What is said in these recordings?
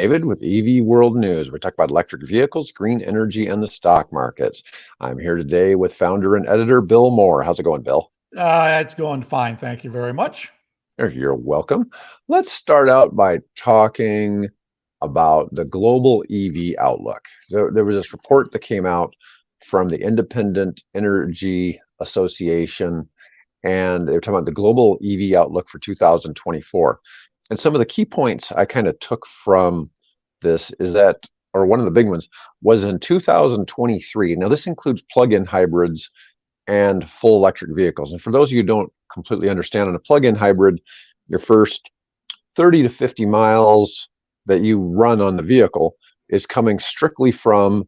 David with EV World News. We talk about electric vehicles, green energy, and the stock markets. I'm here today with founder and editor Bill Moore. How's it going, Bill? It's going fine. Thank you very much. You're welcome. Let's start out by talking about the global EV outlook. There was this report that came out from the Independent Energy Association, and they were talking about the global EV outlook for 2024. And some of the key points I kind of took from this is that, or one of the big ones, was in 2023. Now, this includes plug-in hybrids and full electric vehicles. And for those of you who don't completely understand, on a plug-in hybrid, your first 30 to 50 miles that you run on the vehicle is coming strictly from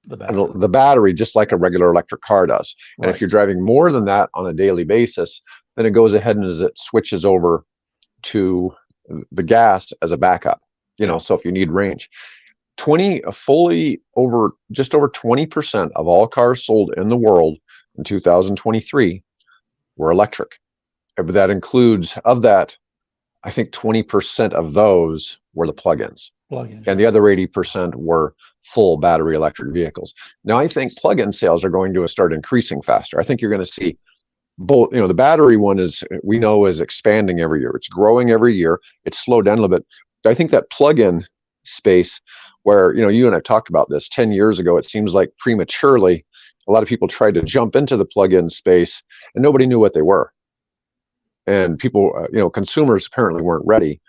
the battery, just like a regular electric car does. And if you're driving more than that on a daily basis, then it goes ahead and it switches over to the gas as a backup, so if you need range. Just over 20% of all cars sold in the world in 2023 were electric. But that includes, of that, I think 20% of those were the plug-ins. And the other 80% were full battery electric vehicles. Now, I think plug-in sales are going to start increasing faster. I think you're going to see both. The battery one is expanding every year. It's growing every year. It's slowed down a little bit. I think that plug-in space, where you and I talked about this 10 years ago, it seems like prematurely a lot of people tried to jump into the plug-in space and nobody knew what they were. And people, consumers apparently weren't ready.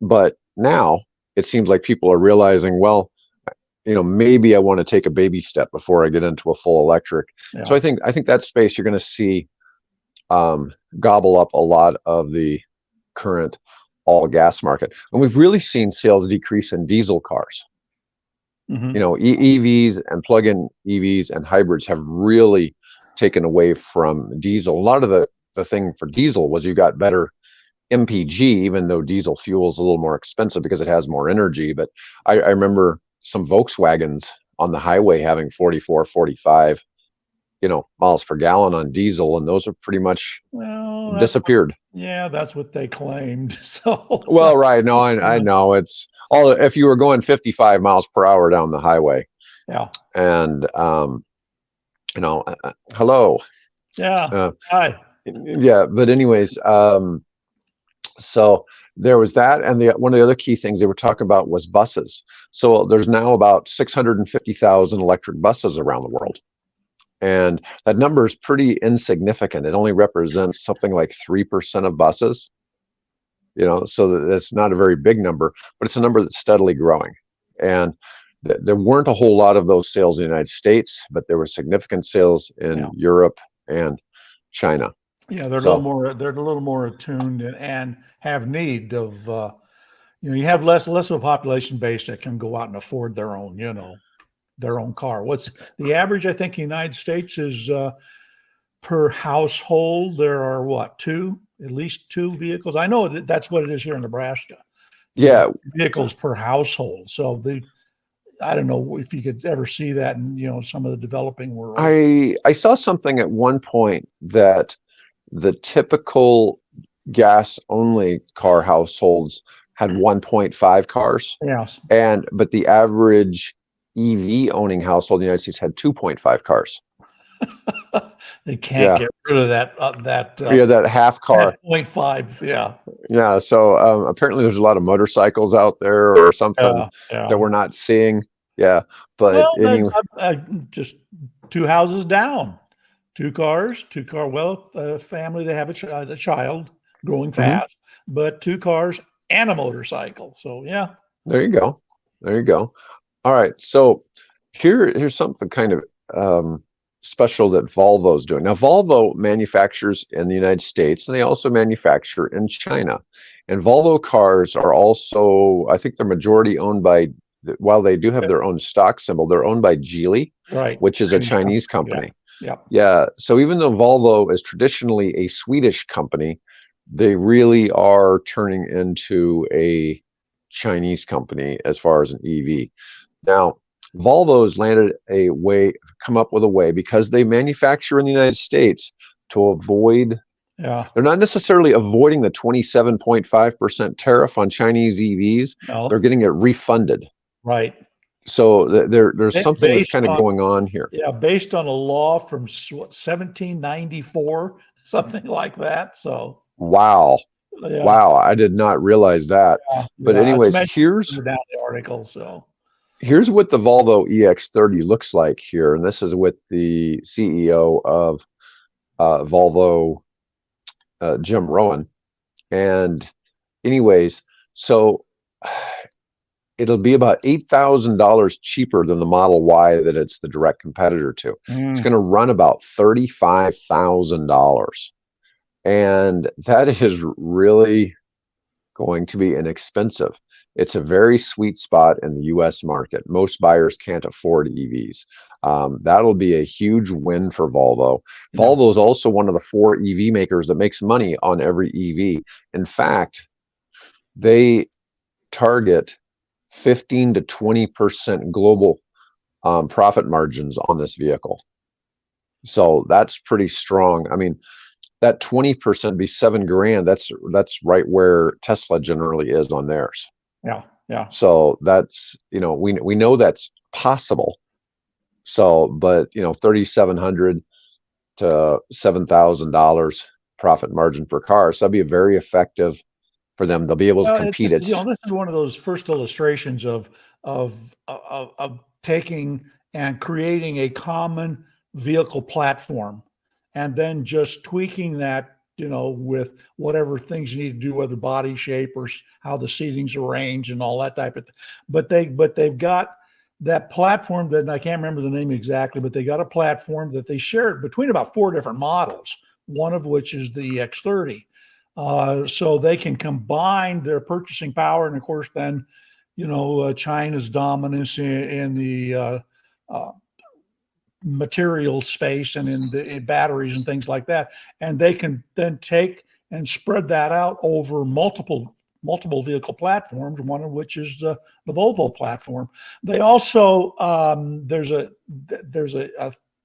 But now it seems like people are realizing, well, maybe I want to take a baby step before I get into a full electric. Yeah. So I think that space you're going to see gobble up a lot of the current all gas market. And we've really seen sales decrease in diesel cars. EVs and plug-in EVs and hybrids have really taken away from diesel. A lot of the thing for diesel was you got better MPG, even though diesel fuel is a little more expensive because it has more energy. But I remember some Volkswagens on the highway having 44, 45 miles per gallon on diesel, and those are pretty much disappeared. That's what they claimed. So right. No, I know it's all if you were going 55 miles per hour down the highway. Yeah. And hello. Yeah. Hi. Yeah, but anyways, so there was that, and one of the other key things they were talking about was buses. So there's now about 650,000 electric buses around the world. And that number is pretty insignificant. It only represents something like 3% of buses, so that's not a very big number, but it's a number that's steadily growing. And there weren't a whole lot of those sales in the United States, but there were significant sales in Europe and China. Yeah, they're a little more attuned and have need of, you have less of a population base that can go out and afford their own car. What's the average? I think in the United States is per household. There are at least two vehicles. I know that's what it is here in Nebraska. Yeah, vehicles per household. So I don't know if you could ever see that in some of the developing world. I saw something at one point that the typical gas only car households had 1.5 cars. Yes. But the average EV owning household in the United States had 2.5 cars. They can't get rid of that. That half car. 0.5. Yeah. So apparently there's a lot of motorcycles out there or something that we're not seeing. Yeah. But just two houses down, two cars. Well, a family, they have a child growing fast, but two cars and a motorcycle. So There you go. All right, so here's something kind of special that Volvo's doing. Now, Volvo manufactures in the United States, and they also manufacture in China. And Volvo cars are also, I think they're majority owned by, while they do have their own stock symbol, they're owned by Geely, which is a Chinese company. Yeah. So even though Volvo is traditionally a Swedish company, they really are turning into a Chinese company as far as an EV. Now, Volvo's come up with a way, because they manufacture in the United States, to avoid Yeah. They're not necessarily avoiding the 27.5% tariff on Chinese EVs. No. They're getting it refunded. Right. So there's something that's Based kind of on, going on here. yeah, based on a law from 1794, something like that. So, Wow. yeah, Wow. I did not realize that. But yeah, it's anyways, mentioned down the article. So, here's what the Volvo EX30 looks like here. And this is with the CEO of Volvo, Jim Rowan. And anyways, so it'll be about $8,000 cheaper than the Model Y that it's the direct competitor to. It's going to run about $35,000. And that is really going to be inexpensive. It's a very sweet spot in the US market. Most buyers can't afford EVs. That'll be a huge win for Volvo. Yeah. Volvo is also one of the 4 EV makers that makes money on every EV. In fact, they target 15 to 20% global profit margins on this vehicle. So that's pretty strong. I mean, that 20% be $7,000. That's right where Tesla generally is on theirs. yeah, yeah. So that's, we know that's possible. So, but 3,700 to $7,000 profit margin per car. So that'd be very effective for them. They'll be able to compete. This is one of those first illustrations of taking and creating a common vehicle platform, and then just tweaking that, with whatever things you need to do, whether body shape or how the seating's arranged and all that type of thing. But they've got that platform that, and I can't remember the name exactly, but they got a platform that they shared between about 4 different models, one of which is the EX30. So they can combine their purchasing power, and of course, then, China's dominance in the material space and in batteries and things like that, and they can then take and spread that out over multiple vehicle platforms, one of which is the Volvo platform. They also there's a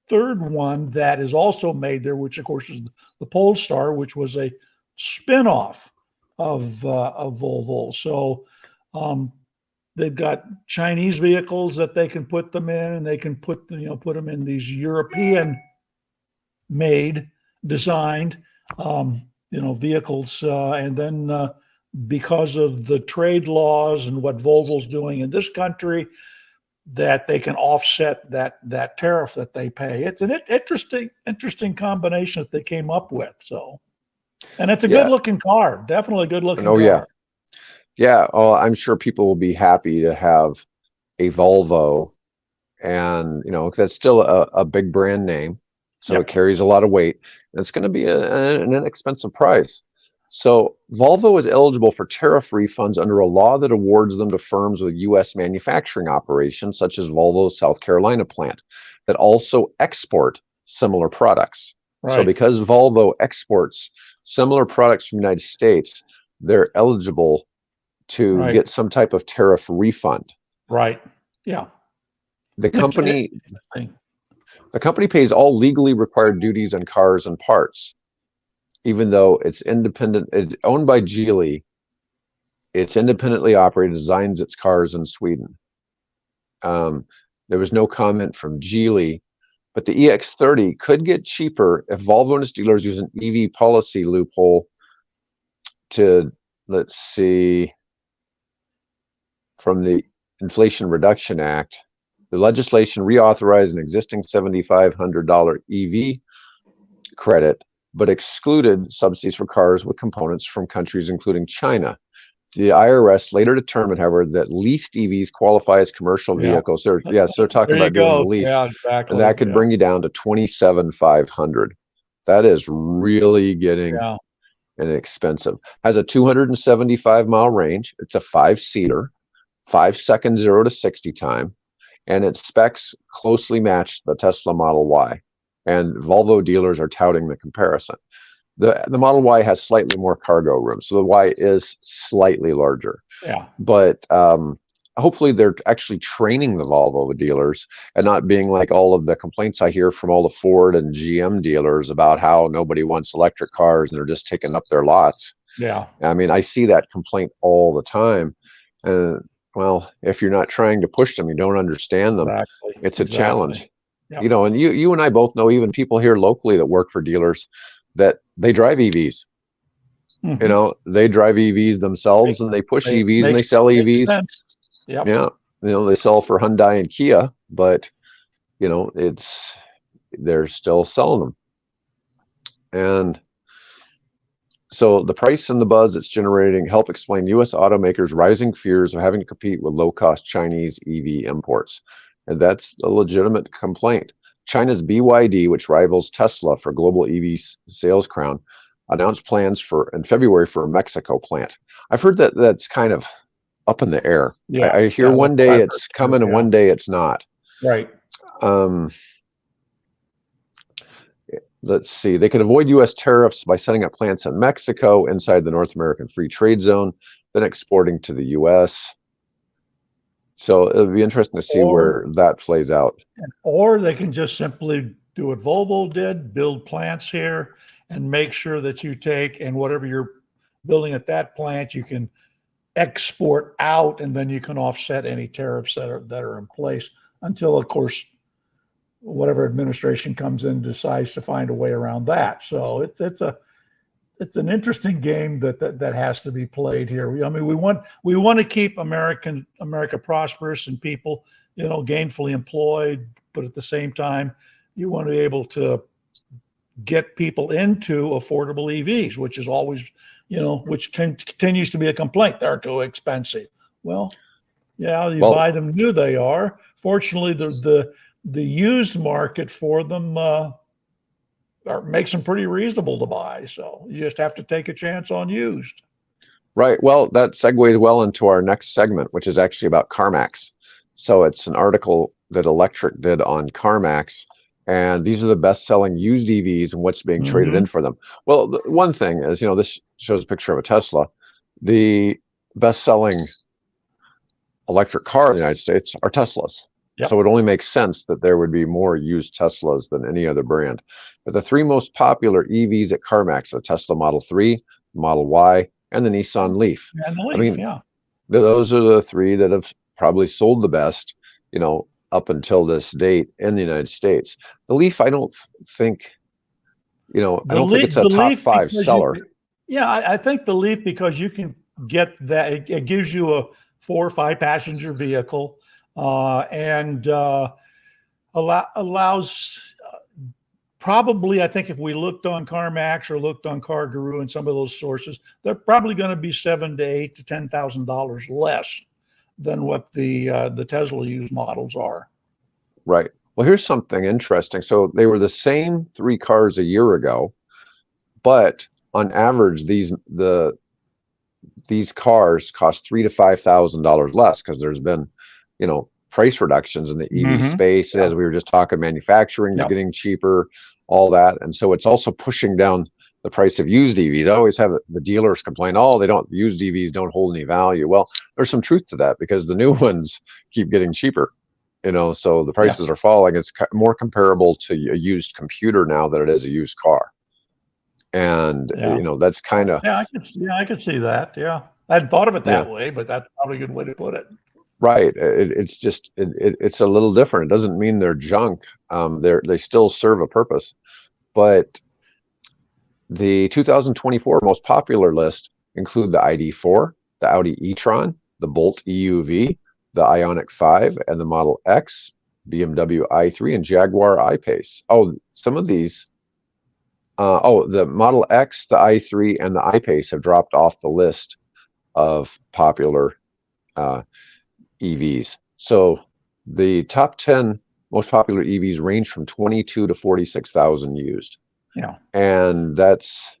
third one that is also made there, which of course is the Polestar, which was a spin-off of Volvo. So they've got Chinese vehicles that they can put them in, and they can put them in these European made, designed vehicles, and then because of the trade laws and what Volvo's doing in this country, that they can offset that tariff that they pay. It's an interesting combination that they came up with. So, and it's a good looking car, definitely a good looking car. Yeah. Yeah. Oh, I'm sure people will be happy to have a Volvo, and that's still a big brand name. So it carries a lot of weight, and it's going to be an inexpensive price. So Volvo is eligible for tariff refunds under a law that awards them to firms with U.S. manufacturing operations, such as Volvo's South Carolina plant, that also export similar products. Right. So because Volvo exports similar products from the United States, they're eligible to get some type of tariff refund. Right. Yeah. The company pays all legally required duties on cars and parts. Even though it's independent, it's owned by Geely, it's independently operated, designs its cars in Sweden. There was no comment from Geely, but the EX30 could get cheaper if Volvo and its dealers use an EV policy loophole to, let's see, from the Inflation Reduction Act. The legislation reauthorized an existing $7,500 EV credit, but excluded subsidies for cars with components from countries including China. The IRS later determined, however, that leased EVs qualify as commercial vehicles. So they're talking about doing the lease. Yeah, exactly. And that could bring you down to $27,500. That is really getting inexpensive. Has a 275-mile range. It's a 5-seater, 5-second 0 to 60 time, and its specs closely match the Tesla Model Y. And Volvo dealers are touting the comparison. The Model Y has slightly more cargo room, so the Y is slightly larger. Yeah. But hopefully they're actually training the Volvo dealers and not being like all of the complaints I hear from all the Ford and GM dealers about how nobody wants electric cars and they're just taking up their lots. Yeah. I mean, I see that complaint all the time. And well, if you're not trying to push them, you don't understand them. Exactly. It's a challenge. Yep. You know, and you and I both know, even people here locally that work for dealers, that they drive EVs. Mm-hmm. You know, they drive EVs themselves and they push EVs and they sell EVs. Yep. Yeah. You know, they sell for Hyundai and Kia, but you know, they're still selling them. And so the price and the buzz it's generating help explain U.S. automakers' rising fears of having to compete with low-cost Chinese EV imports. And that's a legitimate complaint. China's BYD, which rivals Tesla for global EV sales crown, announced plans in February for a Mexico plant. I've heard that that's kind of up in the air. Yeah, I hear one day it's coming and one day it's not. Right. Let's see. They can avoid U.S. tariffs by setting up plants in Mexico inside the North American Free Trade Zone, then exporting to the U.S. So it'll be interesting to see where that plays out. Or they can just simply do what Volvo did, build plants here and make sure that you take, and whatever you're building at that plant, you can export out, and then you can offset any tariffs that are in place until, of course, whatever administration comes in decides to find a way around that. So it's an interesting game that has to be played here. I mean, we want to keep America prosperous and people, you know, gainfully employed, but at the same time, you want to be able to get people into affordable EVs, which is always, you know, which continues to be a complaint. They're too expensive. Well, yeah, you buy them new, they are. Fortunately, the used market for them makes them pretty reasonable to buy. So you just have to take a chance on used. Right. Well, that segues well into our next segment, which is actually about CarMax. So it's an article that Electric did on CarMax, and these are the best-selling used EVs and what's being traded in for them. Well, the one thing is, you know, this shows a picture of a Tesla. The best-selling electric car in the United States are Teslas. Yep. So it only makes sense that there would be more used Teslas than any other brand. But the three most popular EVs at CarMax are Tesla Model 3, Model Y, and the Nissan Leaf. And the Leaf, I mean, those are the three that have probably sold the best, you know, up until this date in the United States. The Leaf, I don't think, you know, I don't think it's a top 5 seller. I think the Leaf, because you can get that, it gives you a 4 or 5 passenger vehicle, and allows probably, I think if we looked on CarMax or looked on Car Guru and some of those sources, they're probably going to be $7,000 to $8,000 to $10,000 less than what the Tesla used models are. Right. Well, here's something interesting. So they were the same 3 cars a year ago, but on average, these cars cost $3,000 to $5,000 less because there's been, you know, price reductions in the EV space. As we were just talking, manufacturing is getting cheaper, all that. And so it's also pushing down the price of used EVs. I always have the dealers complain, oh, used EVs don't hold any value. Well, there's some truth to that because the new ones keep getting cheaper, you know, so the prices are falling. It's more comparable to a used computer now than it is a used car. And, you know, that's kind of. I could see that. Yeah. I hadn't thought of it that way, but that's probably a good way to put it. Right. It's just, it's a little different. It doesn't mean they're junk. They still serve a purpose. But the 2024 most popular list include the ID4, the Audi e-tron, the Bolt EUV, the Ioniq 5, and the Model X, BMW i3, and Jaguar I-Pace. Oh, some of these, the Model X, the i3, and the I-Pace have dropped off the list of popular EVs. So the top 10 most popular EVs range from 22 to 46,000 used. Yeah. And that's,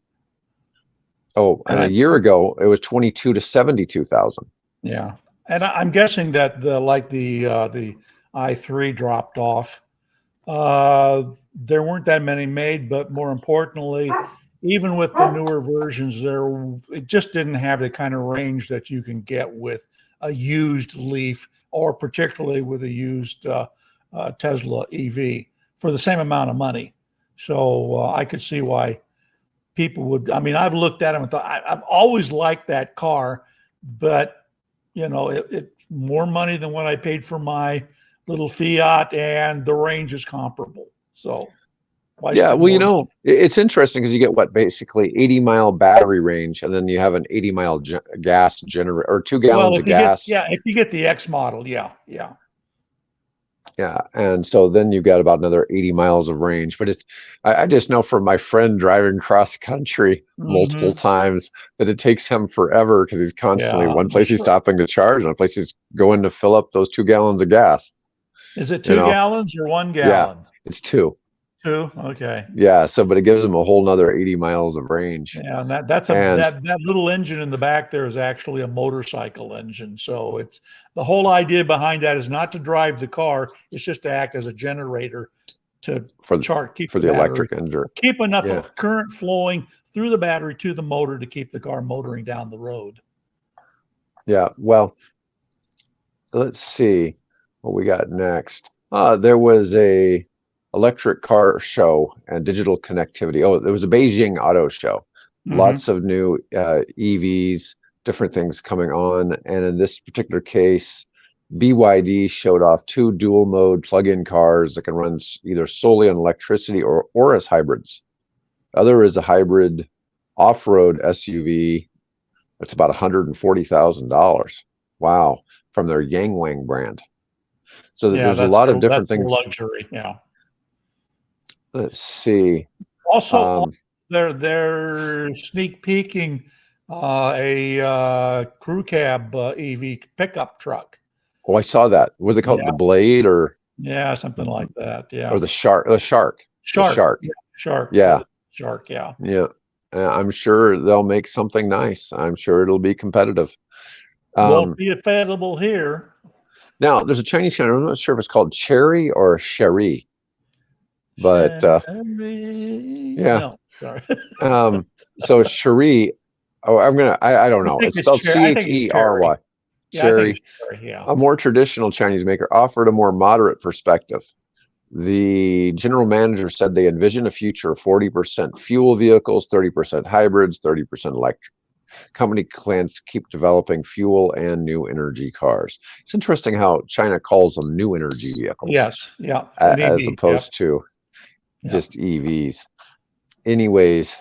and a year ago, it was 22 to 72,000. Yeah. And I'm guessing that the i3 dropped off. There weren't that many made, but more importantly, even with the newer versions, it just didn't have the kind of range that you can get with a used Leaf, or particularly with a used Tesla EV for the same amount of money. So I could see why people would. I mean, I've looked at them and thought, I've always liked that car, but it's more money than what I paid for my little Fiat, and the range is comparable. So why Yeah, spend well, more? it's interesting because you get basically 80-mile battery range, and then you have an 80-mile gas generator, or 2 Well, gallons of gas. if you get the X model, yeah. Yeah, and so then you've got about another 80 miles of range. But I just know from my friend driving cross country multiple Hmm. times that it takes him forever because he's constantly, Yeah, one place he's sure. stopping to charge, and one place he's going to fill up those 2 gallons of gas. Is it You 2 know, gallons or 1 yeah, gallon? it's 2. 2. Okay. Yeah, so but it gives him a whole nother 80 miles of range. Yeah, and And that little engine in the back there is actually a motorcycle engine. So it's the whole idea behind that is not to drive the car; it's just to act as a generator to keep for the the battery, electric engine. keep enough Yeah. current flowing through the battery to the motor to keep the car motoring down the road. Yeah, well, let's see what we got next. There was a electric car show and digital connectivity. Oh, there was a Beijing auto show. Hmm. Lots of new EVs, different things coming on. And in this particular case, BYD showed off 2 dual mode plug-in cars that can run either solely on electricity or as hybrids. The other is a hybrid off-road SUV. It's about $140,000. Wow, from their Yangwang brand. So Yeah, there's a lot of that's different their things. luxury. Yeah. Let's see. Also, Um, they're sneak peeking a crew cab EV pickup truck. oh, I saw that. What do they call it? Yeah, The Blade yeah, something like that. or Yeah, the Shark? The Shark. The shark, Shark. yeah, shark, Yeah, shark. Yeah. yeah. I'm sure they'll make something nice. I'm sure it'll be competitive. Won't Um, be available here. Now there's a Chinese kind. I'm not sure if it's called Cherry or Sherry, but Sherry. yeah. No, sorry. So Cherie, oh, I don't I know. think It's it's spelled cherry. I think it's cherry. Chery. Yeah, I think Cherry, it's cherry. Yeah. a more traditional Chinese maker, offered a more moderate perspective. The general manager said they envision a future of 40% fuel vehicles, 30% hybrids, 30% electric. Company plans to keep developing fuel and new energy cars. It's interesting how China calls them new energy vehicles Yes. Yeah. An as EV. Yep. opposed to Yep. just EVs. Anyways,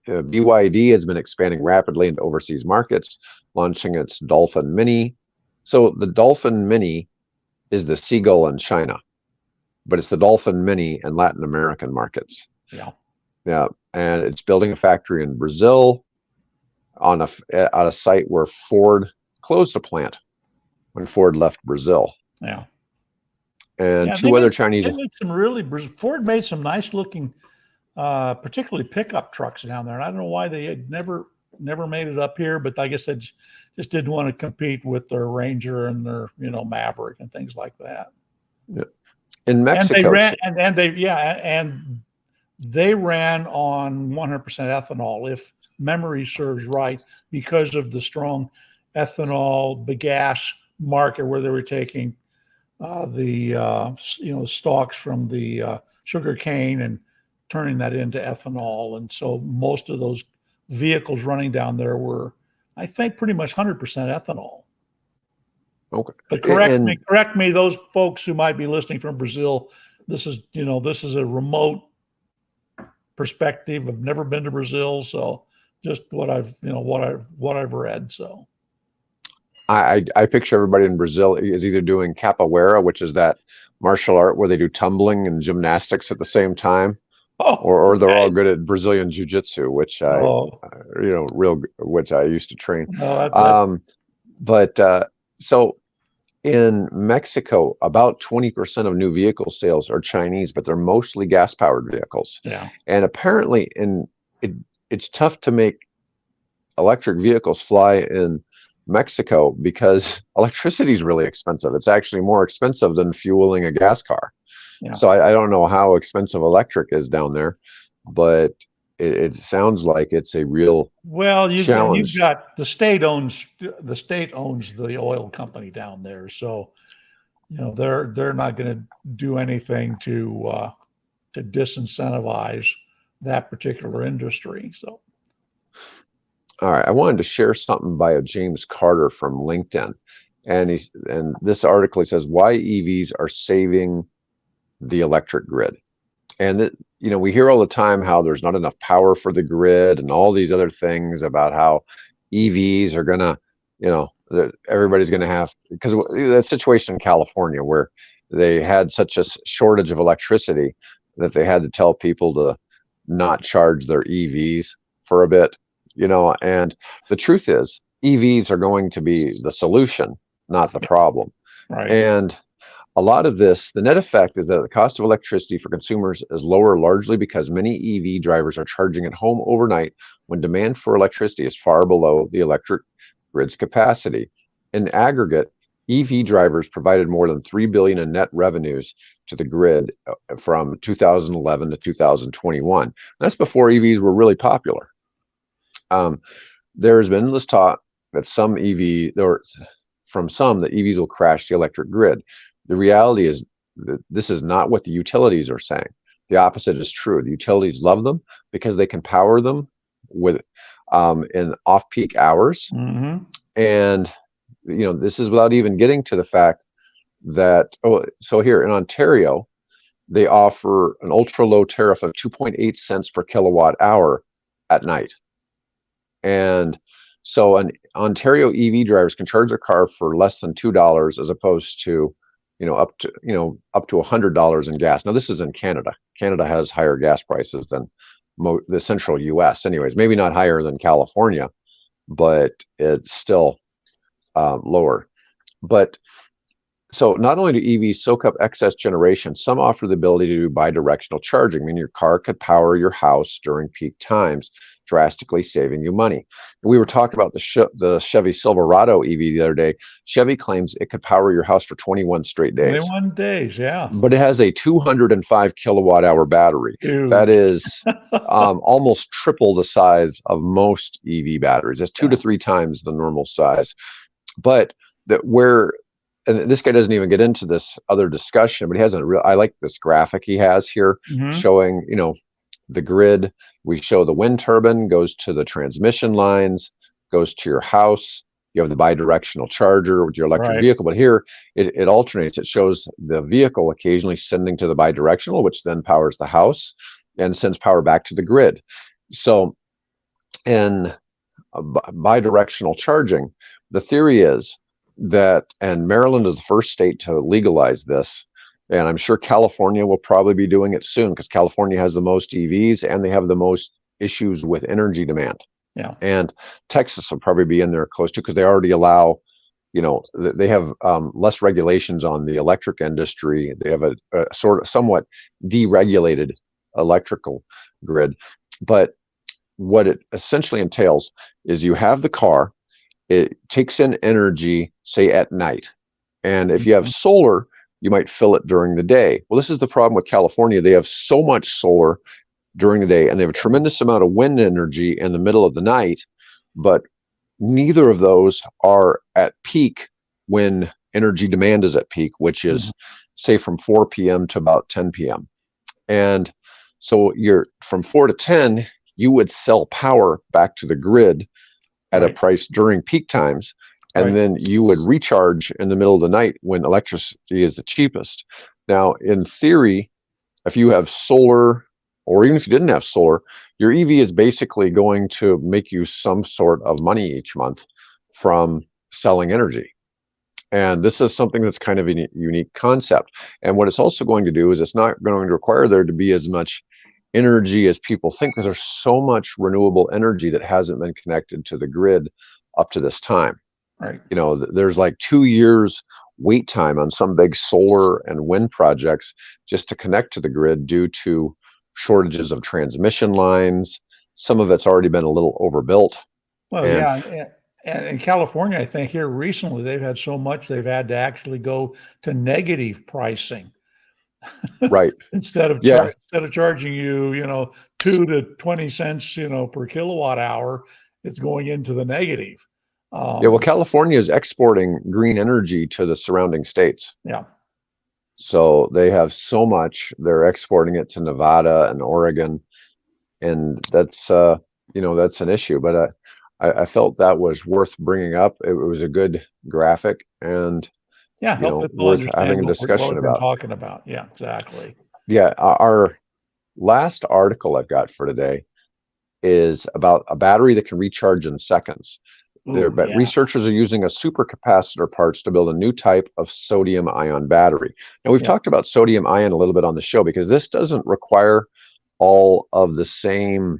BYD has been expanding rapidly into overseas markets, launching its Dolphin Mini. So the Dolphin Mini is the Seagull in China, but it's the Dolphin Mini in Latin American markets. Yeah. Yeah, and it's building a factory in Brazil on a site where Ford closed a plant when Ford left Brazil. Yeah. And Yeah. 2 other Chinese. They made some really. Ford made some nice looking, particularly pickup trucks down there. And I don't know why they had never made it up here, but I guess they just didn't want to compete with their Ranger and their Maverick and things like that. Yeah. In Mexico, And they ran and they ran on 100% ethanol, if memory serves right, because of the strong ethanol bagasse market where they were taking the stalks from the sugar cane and turning that into ethanol. And so most of those vehicles running down there were, I think, pretty much 100% ethanol. okay. But correct me, those folks who might be listening from Brazil. This is a remote perspective. I've never been to Brazil, so just what I've read. So I picture everybody in Brazil is either doing capoeira, which is that martial art where they do tumbling and gymnastics at the same time, or they're all good at Brazilian jiu-jitsu, which which I used to train. So in Mexico, about 20% of new vehicle sales are Chinese, but they're mostly gas-powered vehicles. Yeah. And apparently, it's tough to make electric vehicles fly in Mexico because electricity is really expensive. It's actually more expensive than fueling a gas car. Yeah. So I don't know how expensive electric is down there, but it sounds like it's a real Well, you've challenge. got the state owns the oil company down there, so they're not going to do anything to disincentivize that particular industry. So, All right, I wanted to share something by a James Carter from LinkedIn, and this article, he says why EVs are saving the electric grid. And we hear all the time how there's not enough power for the grid and all these other things about how EVs are gonna, that everybody's gonna have, because that situation in California where they had such a shortage of electricity that they had to tell people to not charge their EVs for a bit, and the truth is EVs are going to be the solution, not the problem. right. And a lot of this, the net effect is that the cost of electricity for consumers is lower, largely because many EV drivers are charging at home overnight when demand for electricity is far below the electric grid's capacity. In aggregate, EV drivers provided more than $3 billion in net revenues to the grid from 2011 to 2021. That's before EVs were really popular. There has been this talk that from some that EVs will crash the electric grid. The reality is that this is not what the utilities are saying. The opposite is true. The utilities love them because they can power them with in off-peak hours. Mm-hmm. And this is without even getting to the fact that so here in Ontario, they offer an ultra-low tariff of 2.8 cents per kilowatt hour at night. And so an Ontario EV drivers can charge their car for less than $2 as opposed to up to $100 in gas. Now this is in Canada. Canada has higher gas prices than the central US anyways, maybe not higher than California, but it's still lower. But so not only do EVs soak up excess generation, some offer the ability to do bidirectional charging, meaning your car could power your house during peak times, drastically saving you money. We were talking about the Chevy Silverado EV the other day. Chevy claims it could power your house for 21 straight days. 21 days, yeah. But it has a 205 kilowatt hour battery. Huge. That is almost triple the size of most EV batteries. It's 2 to 3 times the normal size. But and this guy doesn't even get into this other discussion, but he has I like this graphic he has here showing, the grid. We show the wind turbine goes to the transmission lines, goes to your house. You have the bidirectional charger with your electric vehicle, but here it alternates. It shows the vehicle occasionally sending to the bidirectional, which then powers the house and sends power back to the grid. So in bidirectional charging, the theory is that, and Maryland is the first state to legalize this, and I'm sure California will probably be doing it soon because California has the most EVs and they have the most issues with energy demand. Yeah. And Texas will probably be in there close to, because they already allow, they have less regulations on the electric industry. They have a somewhat deregulated electrical grid. But what it essentially entails is you have the car, it takes in energy, say at night. And if you have solar, you might fill it during the day. Well, this is the problem with California. They have so much solar during the day and they have a tremendous amount of wind energy in the middle of the night, but neither of those are at peak when energy demand is at peak, which is say from 4 p.m. to about 10 p.m. And so you're from 4 to 10, you would sell power back to the grid at a price during peak times, and then you would recharge in the middle of the night when electricity is the cheapest. Now, in theory, if you have solar, or even if you didn't have solar, your EV is basically going to make you some sort of money each month from selling energy. And this is something that's kind of a unique concept. And what it's also going to do is it's not going to require there to be as much energy as people think, because there's so much renewable energy that hasn't been connected to the grid up to this time. Right. There's like 2 years wait time on some big solar and wind projects just to connect to the grid due to shortages of transmission lines. Some of it's already been a little overbuilt. Well, and in California, I think here recently they've had so much they've had to actually go to negative pricing Right. instead of Yeah. charging you, 2 to 20 cents, per kilowatt hour, it's going into the negative. Yeah. Well, California is exporting green energy to the surrounding states. Yeah. So they have so much, they're exporting it to Nevada and Oregon. And that's, that's an issue. But I felt that was worth bringing up. It was a good graphic and, Yeah. Help people worth having understand a what discussion we've been about. talking about. Yeah, exactly. Yeah. Our last article I've got for today is about a battery that can recharge in seconds. Ooh, But yeah. researchers are using a supercapacitor parts to build a new type of sodium ion battery. Now, we've Yeah. talked about sodium ion a little bit on the show because this doesn't require all of the same,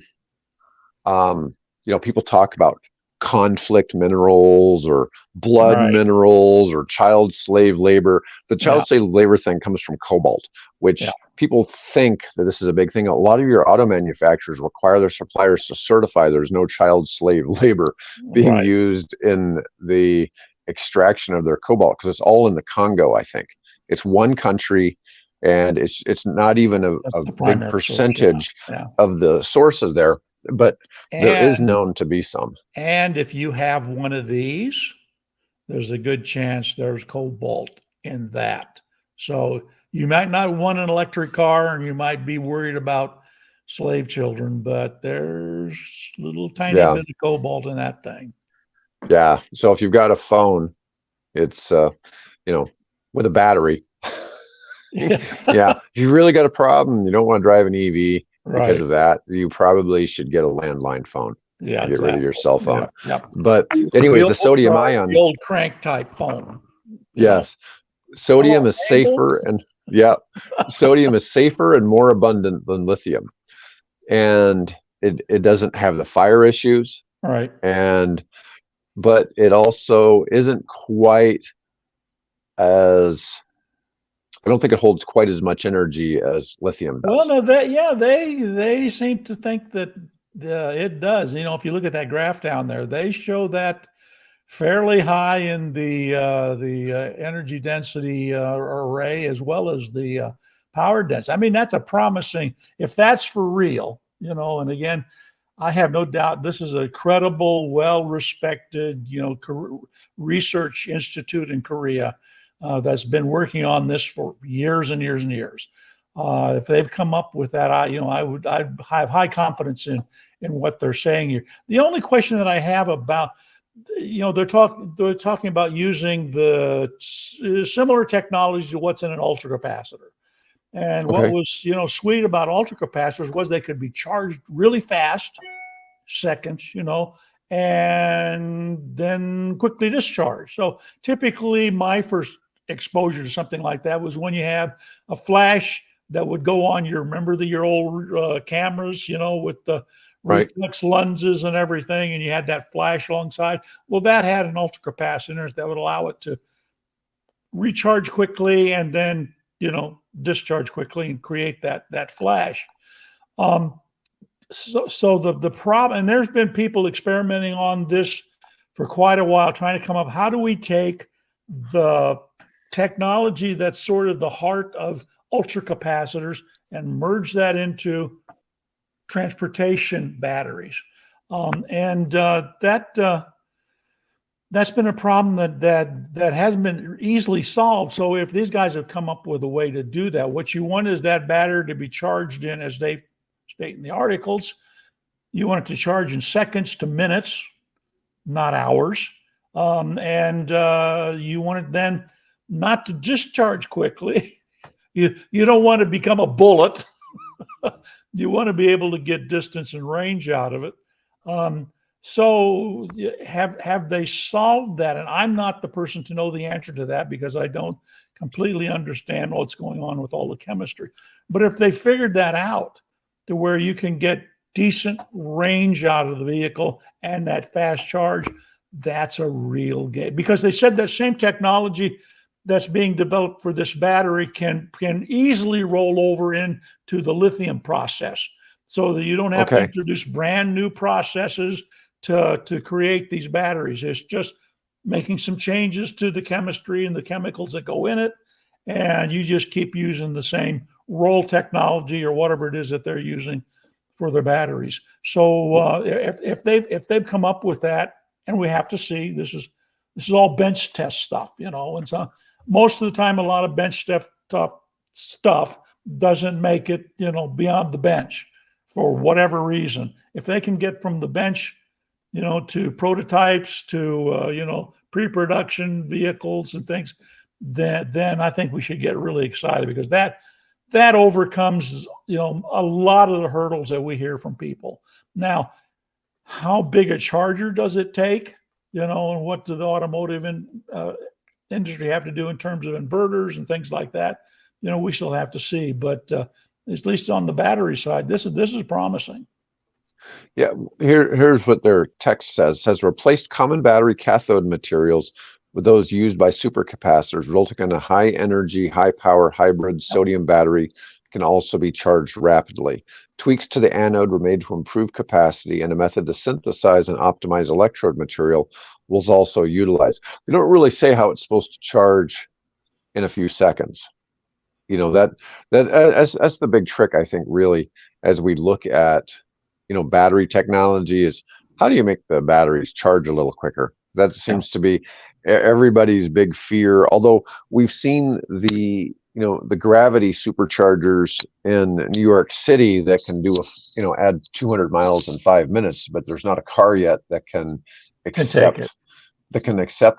people talk about conflict minerals or blood Right. minerals or child slave labor. The Yeah. child slave labor thing comes from cobalt, which Yeah. people think that this is a big thing. A lot of your auto manufacturers require their suppliers to certify there's no child slave labor being Right. used in the extraction of their cobalt, because it's all in the Congo, I think. It's one country, and it's not even That's a the big primary source. percentage Yeah. of the sources there, but there is And known to be some. and if you have one of these, there's a good chance there's cobalt in that. So you might not want an electric car and you might be worried about slave children, but there's a little tiny Yeah. bit of cobalt in that thing. Yeah. So if you've got a phone, it's with a battery. Yeah. Yeah. If you really got a problem, you don't want to drive an EV because Right. of that, you probably should get a landline phone Yeah, and get rid of your cell phone. Yeah. But anyways, the sodium ion, the old crank type phone. yes. Sodium is safer and sodium is safer and more abundant than lithium. And it doesn't have the fire issues. Right. But it also isn't quite as, I don't think it holds quite as much energy as lithium does. Well, no, they seem to think that it does. If you look at that graph down there, they show that fairly high in the energy density array as well as the power density. I mean, that's a promising, if that's for real, and again, I have no doubt this is a credible, well-respected, research institute in Korea that's been working on this for years and years and years. If they've come up with that, I'd have high confidence in what they're saying here. The only question that I have about, they're talking about using the similar technology to what's in an ultracapacitor. And what was, sweet about ultracapacitors was they could be charged really fast, seconds, and then quickly discharged. So typically my first exposure to something like that was when you have a flash that would go on your old cameras, with the reflex lenses and everything, and you had that flash alongside. Well, that had an ultracapacitor that would allow it to recharge quickly and then, discharge quickly and create that flash. So the problem, and there's been people experimenting on this for quite a while, trying to come up, how do we take the technology that's sort of the heart of ultracapacitors and merge that into transportation batteries? That's been a problem that hasn't been easily solved. So if these guys have come up with a way to do that, what you want is that battery to be charged in, as they state in the articles, you want it to charge in seconds to minutes, not hours. And you want it then not to discharge quickly. You don't want to become a bullet. You want to be able to get distance and range out of it. So have they solved that? And I'm not the person to know the answer to that because I don't completely understand what's going on with all the chemistry. But if they figured that out to where you can get decent range out of the vehicle and that fast charge, that's a real game. Because they said that same technology that's being developed for this battery can easily roll over into the lithium process, so that you don't have to introduce brand new processes to create these batteries. It's just making some changes to the chemistry and the chemicals that go in it, and you just keep using the same roll technology or whatever it is that they're using for their batteries. So if they've come up with that, and we have to see, this is all bench test stuff, and so most of the time, a lot of bench stuff doesn't make it, beyond the bench for whatever reason. If they can get from the bench, to prototypes, to pre-production vehicles and things, then I think we should get really excited, because that overcomes a lot of the hurdles that we hear from people. Now, how big a charger does it take? And what do the automotive industry have to do in terms of inverters and things like that? We still have to see, but at least on the battery side, this is promising. Yeah, here's what their text says. It says replaced common battery cathode materials with those used by supercapacitors, resulting in a high energy, high power hybrid sodium battery can also be charged rapidly. Tweaks to the anode were made to improve capacity, and a method to synthesize and optimize electrode material was also utilized. They don't really say how it's supposed to charge in a few seconds. That's the big trick, I think, really, as we look at battery technology, is how do you make the batteries charge a little quicker? That seems to be everybody's big fear. Although we've seen the gravity superchargers in New York City that can do add 200 miles in 5 minutes, but there's not a car yet that can accept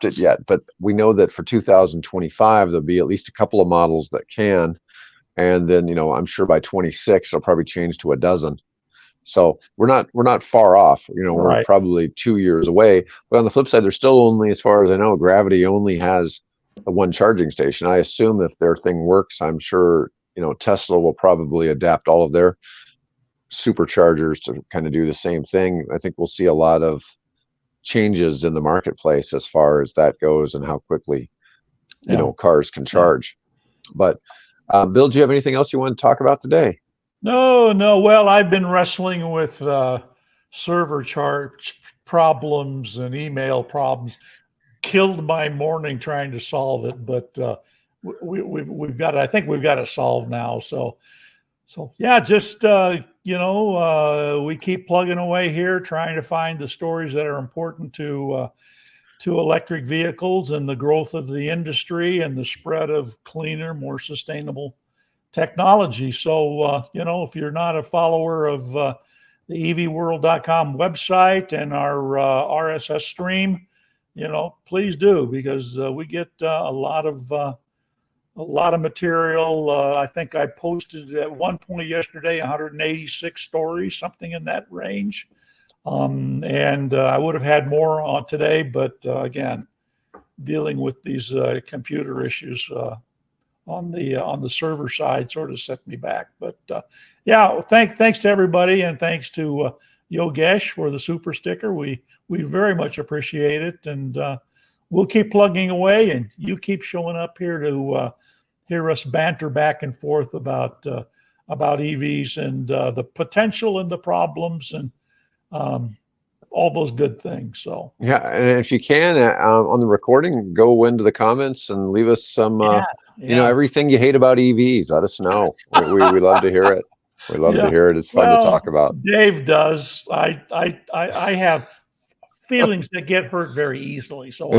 it yet. But we know that for 2025 there'll be at least a couple of models that can, and then I'm sure by 26 it'll probably change to a dozen. So we're not far off. We're probably 2 years away. But on the flip side, there's still only, as far as I know, Gravity only has the one charging station. I assume if their thing works, I'm sure Tesla will probably adapt all of their superchargers to kind of do the same thing. I think we'll see a lot of changes in the marketplace as far as that goes, and how quickly cars can charge. But Bill, do you have anything else you want to talk about today? No. Well, I've been wrestling with server charge problems and email problems. Killed my morning trying to solve it, but we've got it. I think we've got it solved now. So yeah, just we keep plugging away here, trying to find the stories that are important to electric vehicles and the growth of the industry and the spread of cleaner, more sustainable technology. So, if you're not a follower of the evworld.com website and our RSS stream, please do, because we get a lot of material. I think I posted at one point yesterday 186 stories, something in that range. And I would have had more on today, but again, dealing with these computer issues on the server side sort of set me back. But yeah, thanks to everybody, and thanks to Yogesh for the super sticker. We very much appreciate it, and we'll keep plugging away, and you keep showing up here to hear us banter back and forth about EVs and the potential and the problems and all those good things. So yeah, and if you can on the recording, go into the comments and leave us some everything you hate about EVs. Let us know. We love to hear it. We love to hear it. It's fun to talk about. Dave does. I have feelings that get hurt very easily, so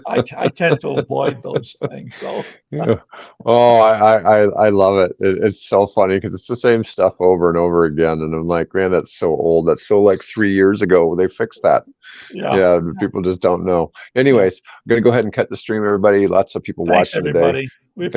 I tend to avoid those things. So I love it. It's so funny because it's the same stuff over and over again, and I'm like, man, that's so old. That's so like 3 years ago they fixed that. Yeah, people just don't know. Anyways, I'm gonna go ahead and cut the stream, everybody. Lots of people watching everybody. today. Thanks